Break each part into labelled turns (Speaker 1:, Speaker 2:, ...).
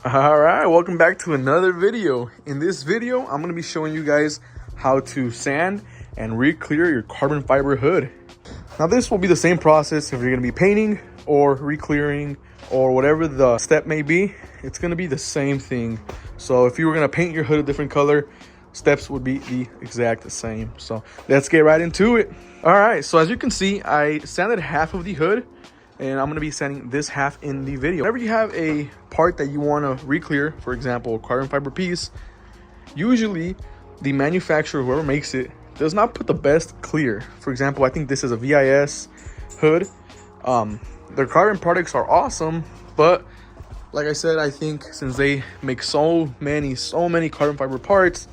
Speaker 1: All right, welcome back to another video. In this video, I'm going to be showing you guys how to sand and re-clear your carbon fiber hood. Now, this will be the same process if you're going to be painting or re-clearing or whatever the step may be. It's going to be the same thing. So if you were going to paint your hood a different color, steps would be the exact same. So let's get right into it. All right, so as you can see, I sanded half of the hood, and I'm going to be sanding this half in the video. Whenever you have a part that you want to re-clear, for example, a carbon fiber piece, usually the manufacturer, whoever makes it, does not put the best clear. For example, I think this is a VIS hood. Their carbon products are awesome, but like I said, I think since they make so many carbon fiber parts,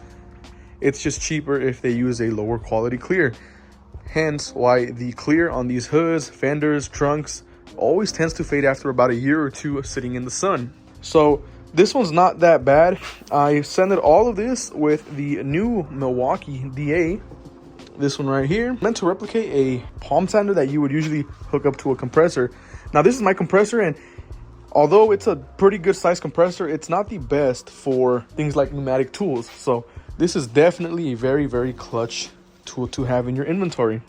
Speaker 1: it's just cheaper if they use a lower quality clear. Hence why the clear on these hoods, fenders, trunks always tends to fade after about a year or two of sitting in the sun. So this one's not that bad. I sanded all of this with the new Milwaukee DA. This one right here, meant to replicate a palm sander that you would usually hook up to a compressor. Now this is my compressor, and although it's a pretty good size compressor, it's not the best for things like pneumatic tools. So this is definitely a very clutch tool to have in your inventory.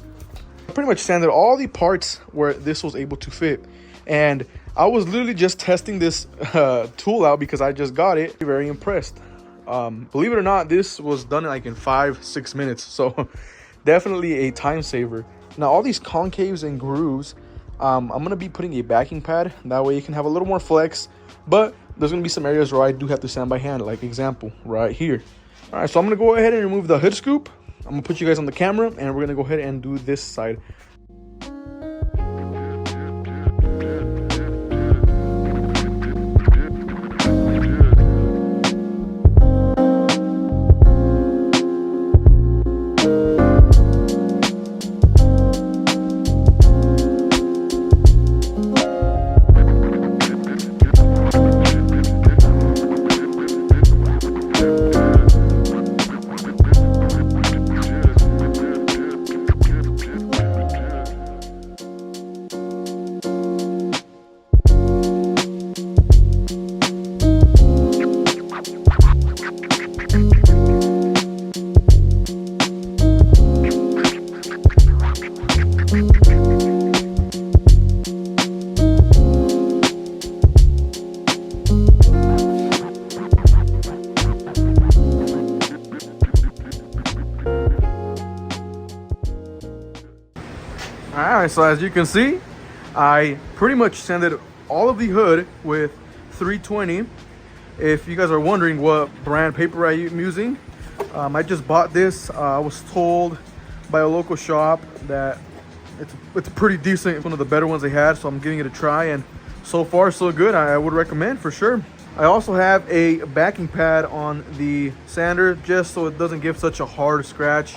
Speaker 1: I pretty much sanded all the parts where this was able to fit, and I was literally just testing this tool out because I just got it. Very impressed. Believe it or not, this was done like in 5-6 minutes, so definitely a time saver. Now all these concaves and grooves, I'm gonna be putting a backing pad, that way you can have a little more flex, but there's gonna be some areas where I do have to sand by hand, like example right here. All right, so I'm gonna go ahead and remove the hood scoop. I'm gonna put you guys on the camera, and we're gonna go ahead and do this side. Alright, so as you can see, I pretty much sanded all of the hood with 320. If you guys are wondering what brand paper I am using, I just bought this. I was told by a local shop that it's pretty decent. It's one of the better ones they had, so I'm giving it a try, and so far so good. I would recommend for sure. I also have a backing pad on the sander just so it doesn't give such a hard scratch.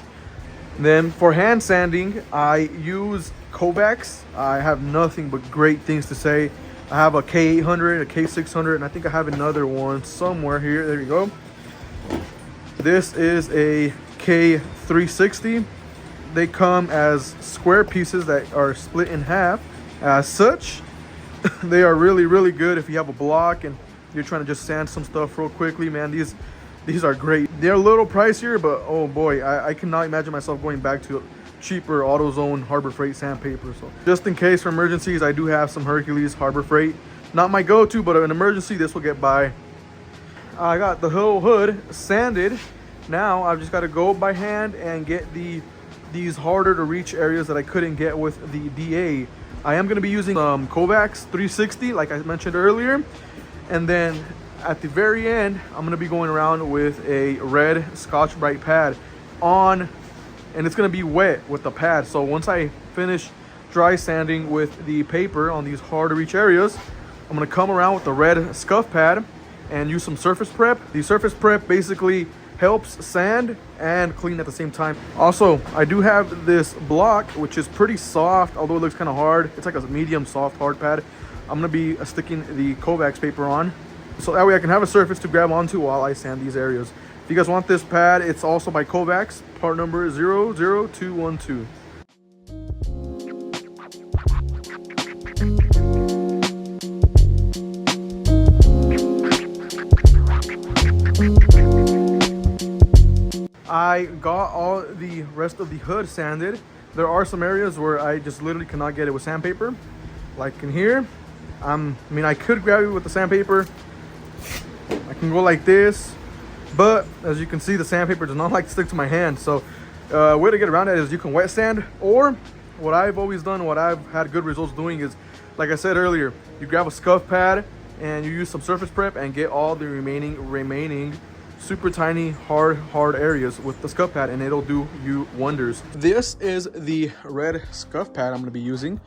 Speaker 1: Then for hand sanding, I use Kovacs. I have nothing but great things to say. I have a K800, a K600, and I think I have another one somewhere here. There you go. This is a K360. They come as square pieces that are split in half. As such, they are really good if you have a block and you're trying to just sand some stuff real quickly. Man, these are great. They're a little pricier, but oh boy, I cannot imagine myself going back to cheaper AutoZone Harbor Freight sandpaper. So just in case for emergencies, I do have some Hercules Harbor Freight. Not my go-to, but an emergency, this will get by. I got the whole hood sanded. Now I've just got to go by hand and get these harder to reach areas that I couldn't get with the DA. I am going to be using Kovacs 360, like I mentioned earlier, and then at the very end, I'm going to be going around with a red Scotch-Brite pad on, and it's going to be wet with the pad. So once I finish dry sanding with the paper on these hard to reach areas, I'm going to come around with the red scuff pad and use some surface prep. The surface prep basically helps sand and clean at the same time. Also, I do have this block, which is pretty soft, although it looks kind of hard. It's like a medium soft hard pad. I'm going to be sticking the Kovacs paper on, so that way I can have a surface to grab onto while I sand these areas. If you guys want this pad, it's also by Kovacs, part number 00212. I got all the rest of the hood sanded. There are some areas where I just literally cannot get it with sandpaper, like in here. I mean, I could grab it with the sandpaper. I can go like this, but as you can see, the sandpaper does not like to stick to my hand. So way to get around that is you can wet sand, or what I've always done, what I've had good results doing is, like I said earlier, you grab a scuff pad and you use some surface prep and get all the remaining super tiny hard areas with the scuff pad, and it'll do you wonders. This is the red scuff pad I'm going to be using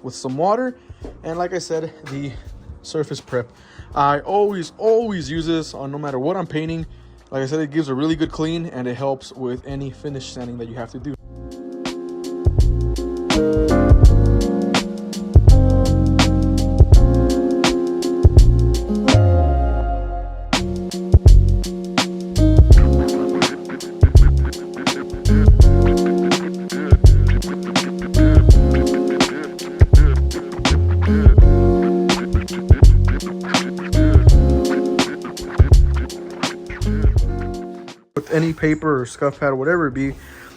Speaker 1: with some water, and like I said, the surface prep. I always use this on no matter what I'm painting. Like I said, it gives a really good clean, and it helps with any finish sanding that you have to do. Any paper or scuff pad or whatever it be,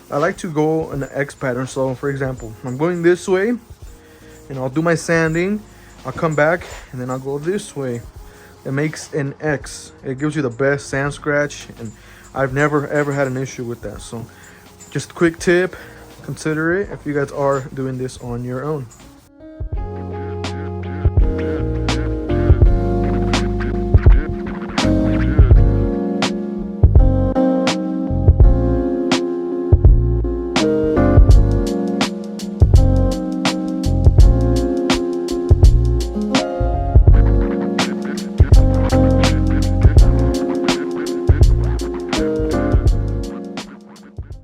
Speaker 1: I like to go in the X pattern. So for example, I'm going this way and I'll do my sanding, I'll come back and then I'll go this way. It makes an X. It gives you the best sand scratch, and I've never ever had an issue with that. So just a quick tip, consider it if you guys are doing this on your own.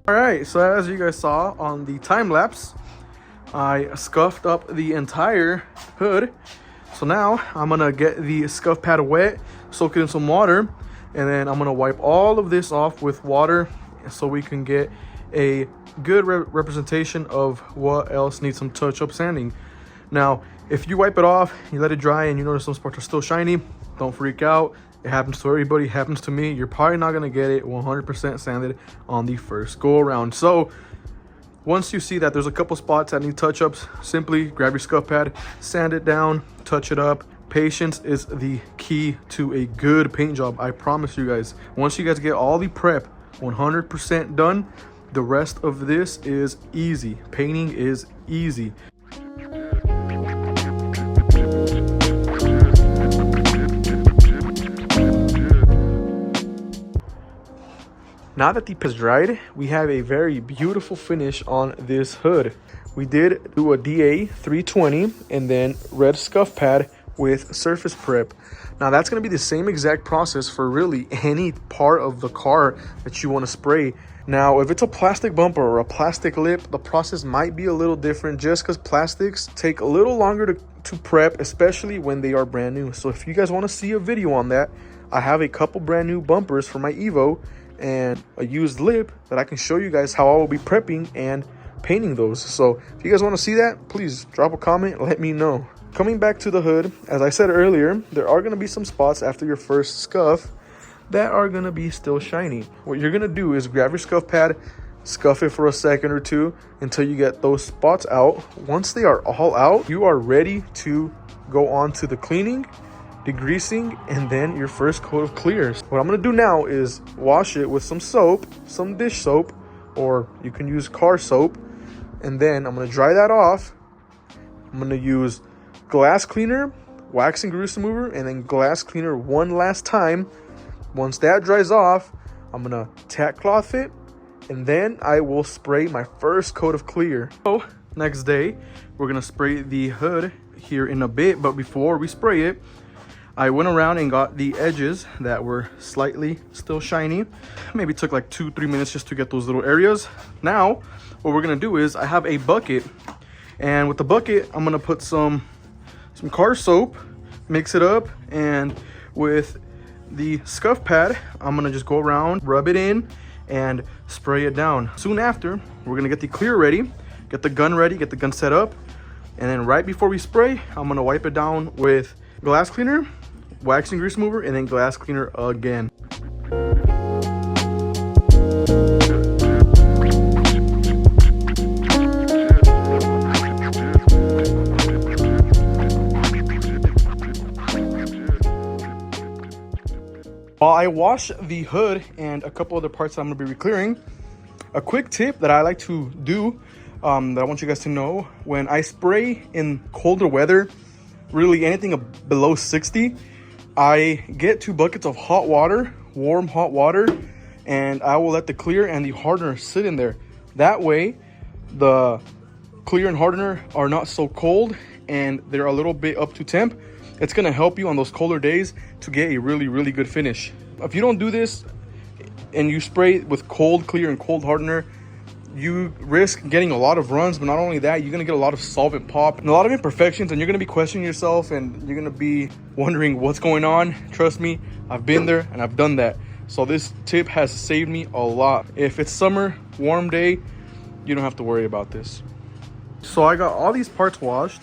Speaker 1: Alright, so as you guys saw on the time lapse, I scuffed up the entire hood. So now I'm gonna get the scuff pad wet, soak it in some water, and then I'm gonna wipe all of this off with water so we can get a good representation of what else needs some touch-up sanding. Now, if you wipe it off, you let it dry, and you notice some spots are still shiny, don't freak out. It happens to everybody, it happens to me. You're probably not gonna get it 100% sanded on the first go around. So once you see that there's a couple spots that need touch-ups, simply grab your scuff pad, sand it down, touch it up. Patience is the key to a good paint job, I promise you guys. Once you guys get all the prep 100% done, the rest of this is easy. Painting is easy. Now that the paint is dried, we have a very beautiful finish on this hood. We did do a DA 320 and then red scuff pad with surface prep. Now that's going to be the same exact process for really any part of the car that you want to spray. Now, if it's a plastic bumper or a plastic lip, the process might be a little different just because plastics take a little longer to prep, especially when they are brand new. So if you guys want to see a video on that, I have a couple brand new bumpers for my Evo and a used lip that I can show you guys how I will be prepping and painting those. So if you guys want to see that, please drop a comment, let me know. Coming back to the hood, as I said earlier, there are going to be some spots after your first scuff that are going to be still shiny. What you're going to do is grab your scuff pad, scuff it for a second or two until you get those spots out. Once they are all out, you are ready to go on to the cleaning, degreasing, and then your first coat of clears. What I'm going to do now is wash it with some soap, some dish soap, or you can use car soap, and then I'm going to dry that off. I'm going to use glass cleaner, wax and grease remover, and then glass cleaner one last time. Once that dries off, I'm going to tack cloth it, and then I will spray my first coat of clear. So next day, we're going to spray the hood here in a bit, but before we spray it, I went around and got the edges that were slightly still shiny. Maybe took like 2-3 minutes just to get those little areas. Now, what we're gonna do is I have a bucket, and with the bucket, I'm gonna put some car soap, mix it up, and with the scuff pad, I'm gonna just go around, rub it in, and spray it down. Soon after, we're gonna get the clear ready, get the gun ready, get the gun set up, and then right before we spray, I'm gonna wipe it down with glass cleaner, wax and grease remover, and then glass cleaner again. While I wash the hood and a couple other parts that I'm gonna be re-clearing, a quick tip that I like to do that I want you guys to know: when I spray in colder weather, really anything below 60, I get 2 buckets of hot water, warm hot water, and I will let the clear and the hardener sit in there. That way, the clear and hardener are not so cold and they're a little bit up to temp. It's gonna help you on those colder days to get a really good finish. If you don't do this and you spray with cold clear and cold hardener, you risk getting a lot of runs, but not only that, you're gonna get a lot of solvent pop and a lot of imperfections, and you're gonna be questioning yourself and you're gonna be wondering what's going on. Trust me, I've been there and I've done that. So this tip has saved me a lot. If it's summer, warm day, you don't have to worry about this. So I got all these parts washed.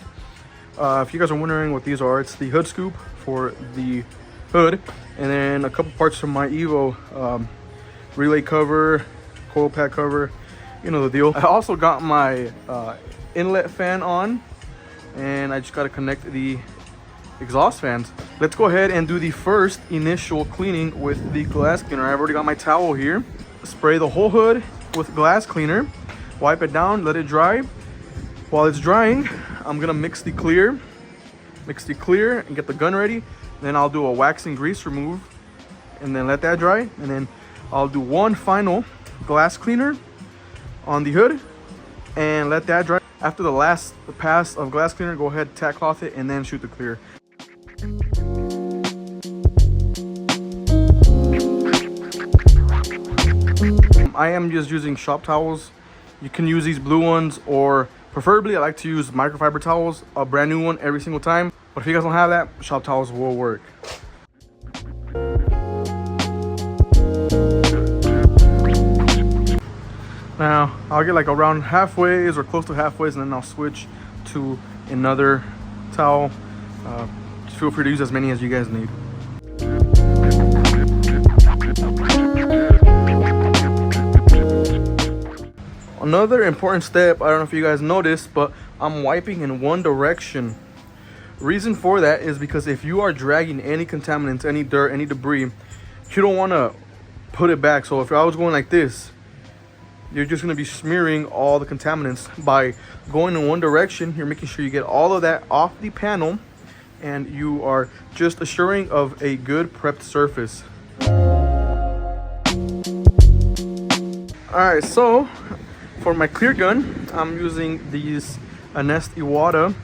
Speaker 1: If you guys are wondering what these are, it's the hood scoop for the hood, and then a couple parts from my Evo relay cover, coil pack cover, you know the deal. I also got my inlet fan on, and I just got to connect the exhaust fans. Let's go ahead and do the first initial cleaning with the glass cleaner. I've already got my towel here. Spray the whole hood with glass cleaner, wipe it down, let it dry. While it's drying, I'm gonna mix the clear and get the gun ready. Then I'll do a wax and grease remove and then let that dry. And then I'll do one final glass cleaner on the hood and let that dry. After the last pass of glass cleaner, go ahead, tack cloth it, and then shoot the clear. I am just using shop towels. You can use these blue ones, or preferably I like to use microfiber towels, a brand new one every single time. But if you guys don't have that, shop towels will work. Now I'll get like around halfways or close to halfways, and then I'll switch to another towel. Feel free to use as many as you guys need. Another important step, I don't know if you guys noticed, but I'm wiping in one direction. Reason for that is because if you are dragging any contaminants, any dirt, any debris, you don't want to put it back. So if I was going like this, you're just going to be smearing all the contaminants. By going in one direction, you're making sure you get all of that off the panel, and you are just assuring of a good prepped surface. Alright, so for my clear gun, I'm using these Anest Iwata.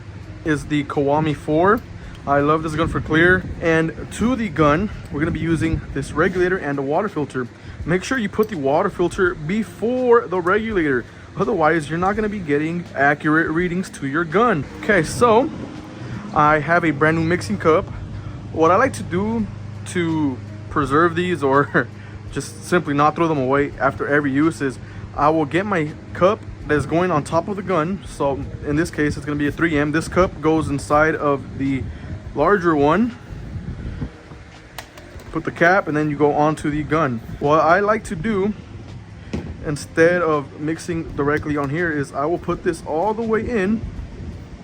Speaker 1: Is the Kiwami 4. I love this gun for clear. And to the gun, we're going to be using this regulator and a water filter. Make sure you put the water filter before the regulator, otherwise you're not going to be getting accurate readings to your gun. Okay, so I have a brand new mixing cup. What I like to do to preserve these, or just simply not throw them away after every use, is I will get my cup that's going on top of the gun. So in this case, it's going to be a 3M. This cup goes inside of the larger one. Put the cap, and then you go onto the gun. What I like to do, instead of mixing directly on here, is I will put this all the way in,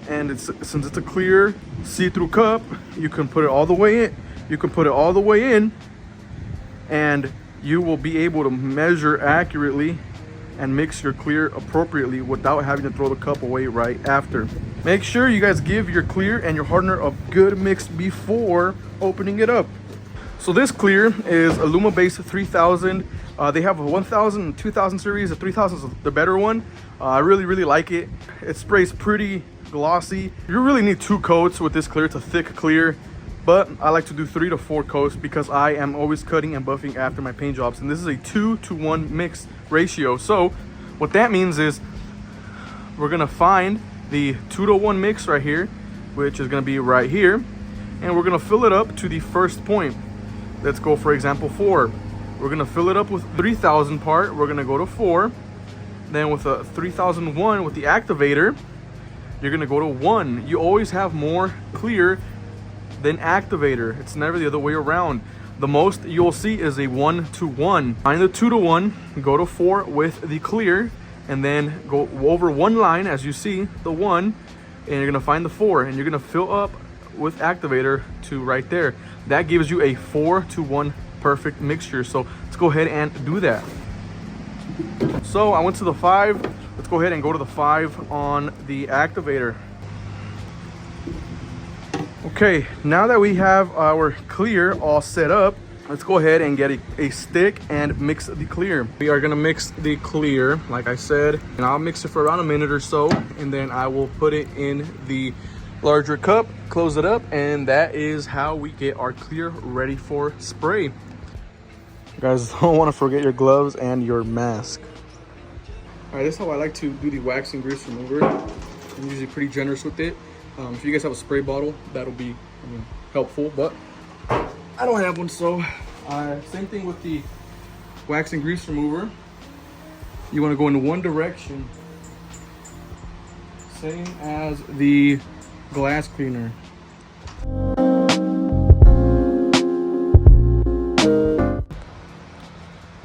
Speaker 1: and since it's a clear see-through cup, you can put it all the way in. You can put it all the way in, and you will be able to measure accurately and mix your clear appropriately without having to throw the cup away right after. Make sure you guys give your clear and your hardener a good mix before opening it up. So this clear is a Lumabase 3000. They have a 1000 and 2000 series. The 3000 is the better one. I really like it. It sprays pretty glossy. You really need 2 coats with this clear. It's a thick clear, but I like to do 3 to 4 coats because I am always cutting and buffing after my paint jobs, and this is a 2-to-1 mix ratio. So what that means is we're gonna find the 2-to-1 mix right here, which is gonna be right here, and we're gonna fill it up to the first point. Let's go, for example, 4. We're gonna fill it up with 3000 part. We're gonna go to 4. Then with a 3001 with the activator, you're gonna go to 1. You always have more clear than activator. It's never the other way around. The most you'll see is a 1-to-1. Find the 2-to-1, go to 4 with the clear, and then go over one line as you see the 1, and you're gonna find the 4, and you're gonna fill up with activator to right there. That gives you a 4-to-1 perfect mixture. So let's go ahead and do that. So I went to the 5. Let's go ahead and go to the 5 on the activator. Okay, now that we have our clear all set up, let's go ahead and get a stick and mix the clear. We are gonna mix the clear, like I said, and I'll mix it for around a minute or so, and then I will put it in the larger cup, close it up, and that is how we get our clear ready for spray. You guys don't want to forget your gloves and your mask. All right, this is how I like to do the wax and grease remover. I'm usually pretty generous with it. If you guys have a spray bottle, that'll be helpful, but I don't have one, so same thing with the wax and grease remover. You want to go in one direction, same as the glass cleaner.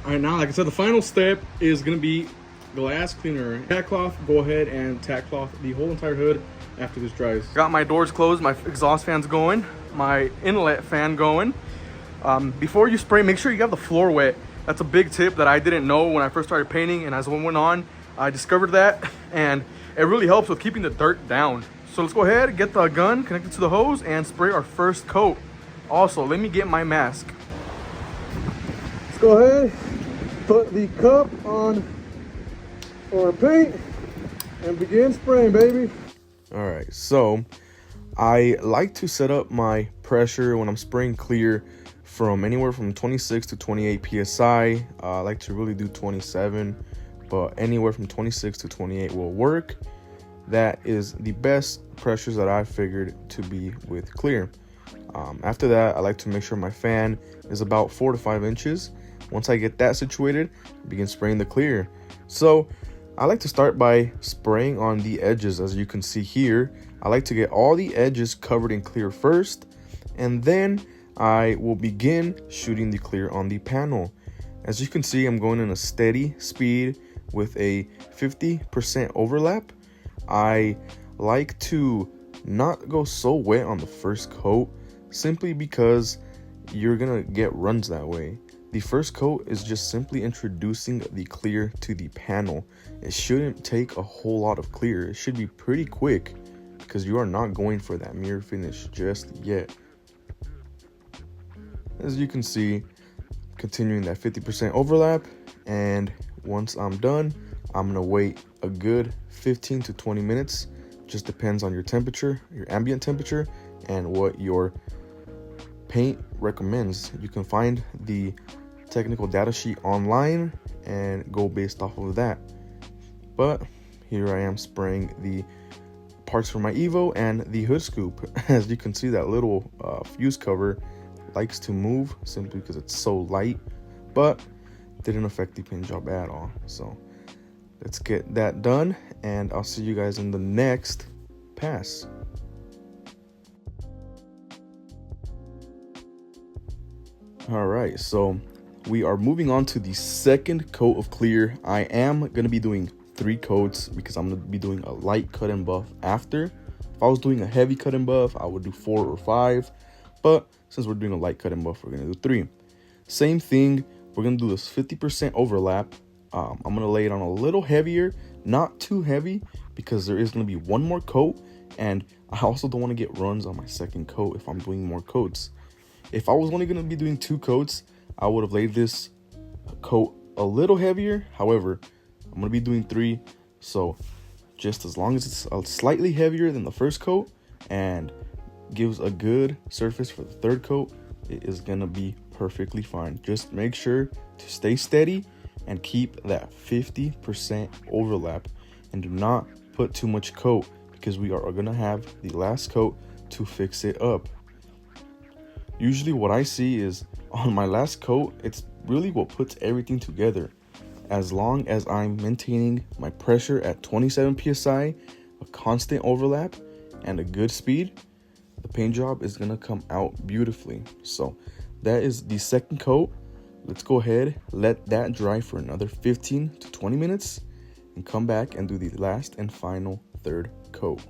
Speaker 1: All right, now, like I said, the final step is going to be glass cleaner. Tack cloth, go ahead and tack cloth the whole entire hood after this dries. Got my doors closed, my exhaust fan's going, my inlet fan going. Before you spray, make sure you have the floor wet. That's a big tip that I didn't know when I first started painting, and as one went on, I discovered that, and it really helps with keeping the dirt down. So let's go ahead, get the gun connected to the hose, and spray our first coat. Also, let me get my mask. Let's go ahead, put the cup on our paint, and begin spraying, baby. All right, so I like to set up my pressure when I'm spraying clear from anywhere from 26 to 28 psi. I like to really do 27, but anywhere from 26 to 28 will work. That is the best pressures that I figured to be with clear. After that, I like to make sure my fan is about 4 to 5 inches. Once I get that situated, I begin spraying the clear. So I like to start by spraying on the edges. As you can see here, I like to get all the edges covered in clear first, and then I will begin shooting the clear on the panel. As you can see, I'm going in a steady speed with a 50% overlap. I like to not go so wet on the first coat, simply because you're gonna get runs that way. The first coat is just simply introducing the clear to the panel. It shouldn't take a whole lot of clear. It should be pretty quick because you are not going for that mirror finish just yet. As you can see, continuing that 50% overlap, and once I'm done, I'm gonna wait a good 15 to 20 minutes. Just depends on your temperature, your ambient temperature, and what your paint recommends. You can find the technical data sheet online and go based off of that. But here I am spraying the parts for my Evo and the hood scoop. As you can see, that little fuse cover likes to move simply because it's so light, but didn't affect the paint job at all. So let's get that done, and I'll see you guys in the next pass. All right, so we are moving on to the second coat of clear. I am going to be doing 3 coats because I'm going to be doing a light cut and buff after. If I was doing a heavy cut and buff, I would do 4 or 5, but since we're doing a light cut and buff, we're going to do 3. Same thing, we're going to do this 50% overlap. I'm going to lay it on a little heavier, not too heavy, because there is going to be one more coat, and I also don't want to get runs on my second coat if I'm doing more coats. If I was only going to be doing 2 coats, I would have laid this coat a little heavier. However, I'm going to be doing 3, so just as long as it's slightly heavier than the first coat and gives a good surface for the third coat, it is going to be perfectly fine. Just make sure to stay steady and keep that 50% overlap, and do not put too much coat because we are going to have the last coat to fix it up. Usually what I see is on my last coat, it's really what puts everything together. As long as I'm maintaining my pressure at 27 psi, a constant overlap, and a good speed, the paint job is going to come out beautifully. So that is the second coat. Let's go ahead, let that dry for another 15 to 20 minutes, and come back and do the last and final third coat.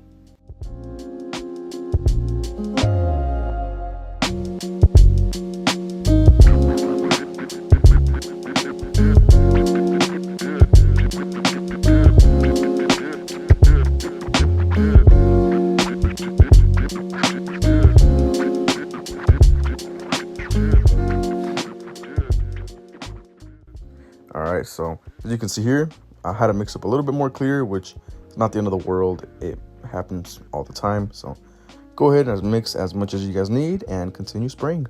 Speaker 1: right, so as you can see here, I had to mix up a little bit more clear, which is not the end of the world. It happens all the time. So go ahead and mix as much as you guys need and continue spraying.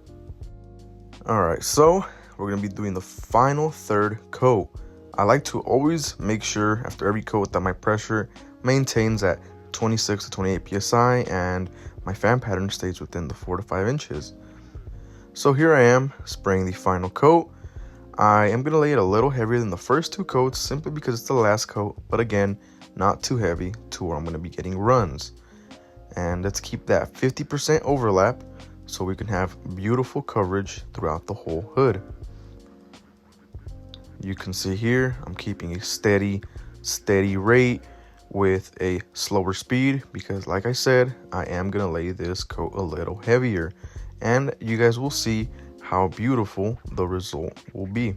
Speaker 1: All right, so we're gonna be doing the final third coat. I like to always make sure after every coat that my pressure maintains at 26 to 28 psi and my fan pattern stays within the 4 to 5 inches. So here I am spraying the final coat. I am gonna lay it a little heavier than the first 2 coats simply because it's the last coat, but again, not too heavy to where I'm gonna be getting runs. And let's keep that 50% overlap so we can have beautiful coverage throughout the whole hood. You can see here, I'm keeping a steady rate with a slower speed because like I said, I am gonna lay this coat a little heavier and you guys will see how beautiful the result will be.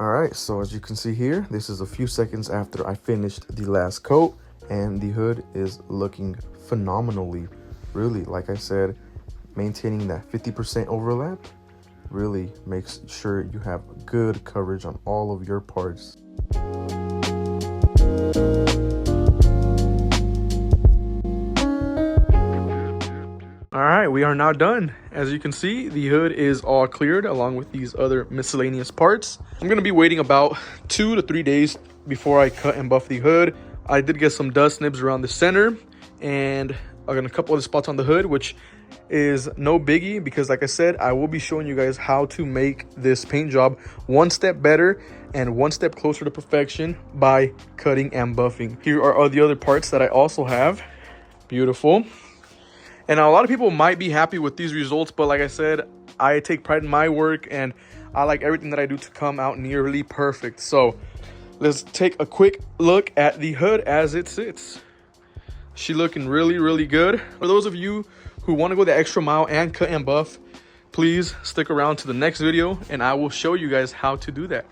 Speaker 1: All right, so as you can see here, this is a few seconds after I finished the last coat and the hood is looking phenomenally. Really, like I said, maintaining that 50% overlap really makes sure you have good coverage on all of your parts. All right, we are now done. As you can see, the hood is all cleared along with these other miscellaneous parts. I'm gonna be waiting about 2 to 3 days before I cut and buff the hood. I did get some dust nibs around the center and I got a couple of spots on the hood, which is no biggie because like I said, I will be showing you guys how to make this paint job one step better and one step closer to perfection by cutting and buffing. Here are all the other parts that I also have. Beautiful. And a lot of people might be happy with these results, but like I said, I take pride in my work and I like everything that I do to come out nearly perfect. So let's take a quick look at the hood as it sits. She looking really, really good. For those of you who want to go the extra mile and cut and buff, please stick around to the next video and I will show you guys how to do that.